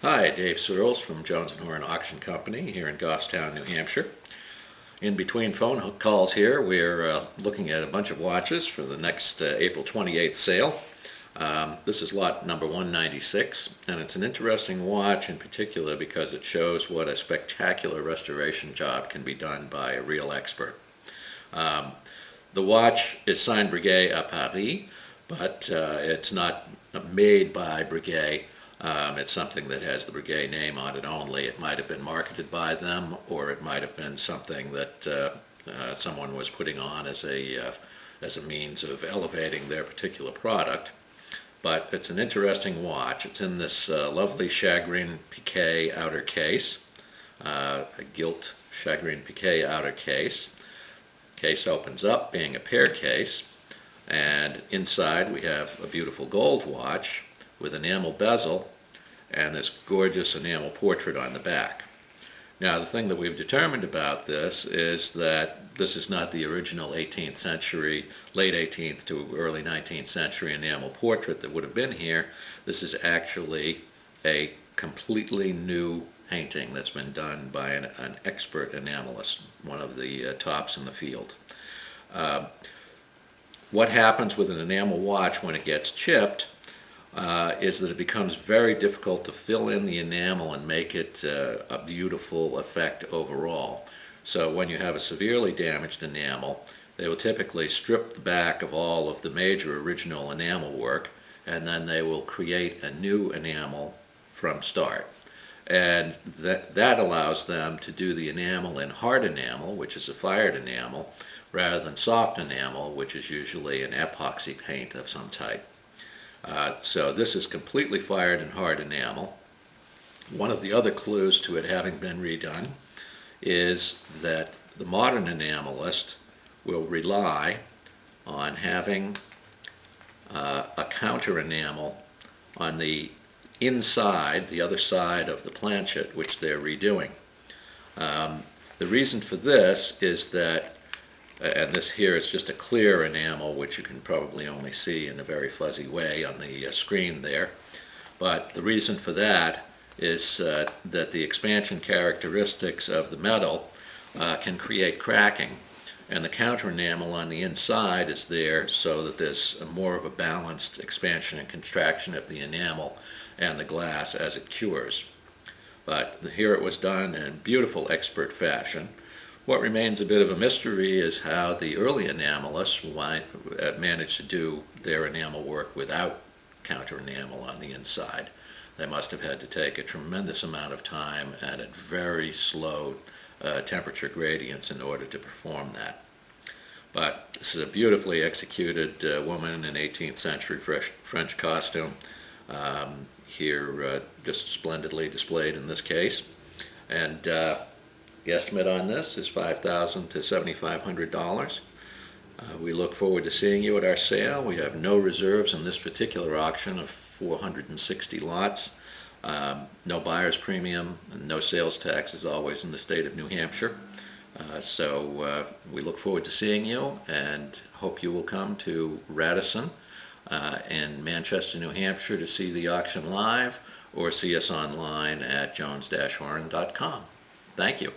Hi, Dave Searles from Jones & Horn Auction Company here in Goffstown, New Hampshire. In between phone calls here, we're looking at a bunch of watches for the next April 28th sale. This is lot number 196, and it's an interesting watch in particular because it shows what a spectacular restoration job can be done by a real expert. The watch is signed Breguet à Paris, but it's not made by Breguet. It's something that has the Breguet name on it only. It might have been marketed by them, or it might have been something that someone was putting on as a means of elevating their particular product. But it's an interesting watch. It's in this lovely shagreen piqué outer case, a gilt shagreen piqué outer case. Case opens up, being a pear case, and inside we have a beautiful gold watch with enamel bezel and this gorgeous enamel portrait on the back. Now, the thing that we've determined about this is that this is not the original 18th century, late 18th to early 19th century enamel portrait that would have been here. This is actually a completely new painting that's been done by an expert enamelist, one of the tops in the field. What happens with an enamel watch when it gets chipped is that it becomes very difficult to fill in the enamel and make it a beautiful effect overall. So when you have a severely damaged enamel, they will typically strip the back of all of the major original enamel work, and then they will create a new enamel from start. And that allows them to do the enamel in hard enamel, which is a fired enamel, rather than soft enamel, which is usually an epoxy paint of some type. So this is completely fired in hard enamel. One of the other clues to it having been redone is that the modern enamelist will rely on having a counter enamel on the inside, the other side of the planchet, which they're redoing. The reason for this is that, and this here is just a clear enamel, which you can probably only see in a very fuzzy way on the screen there. But the reason for that is that the expansion characteristics of the metal can create cracking. And the counter enamel on the inside is there so that there's more of a balanced expansion and contraction of the enamel and the glass as it cures. But here it was done in beautiful expert fashion. What remains a bit of a mystery is how the early enamelists managed to do their enamel work without counter enamel on the inside. They must have had to take a tremendous amount of time and at very slow temperature gradients in order to perform that. But this is a beautifully executed woman in 18th century French costume, here just splendidly displayed in this case. And the estimate on this is $5,000 to $7,500. We look forward to seeing you at our sale. We have no reserves in this particular auction of 460 lots. No buyer's premium and no sales tax, as always, in the state of New Hampshire. So we look forward to seeing you and hope you will come to Radisson in Manchester, New Hampshire to see the auction live or see us online at jones-horn.com. Thank you.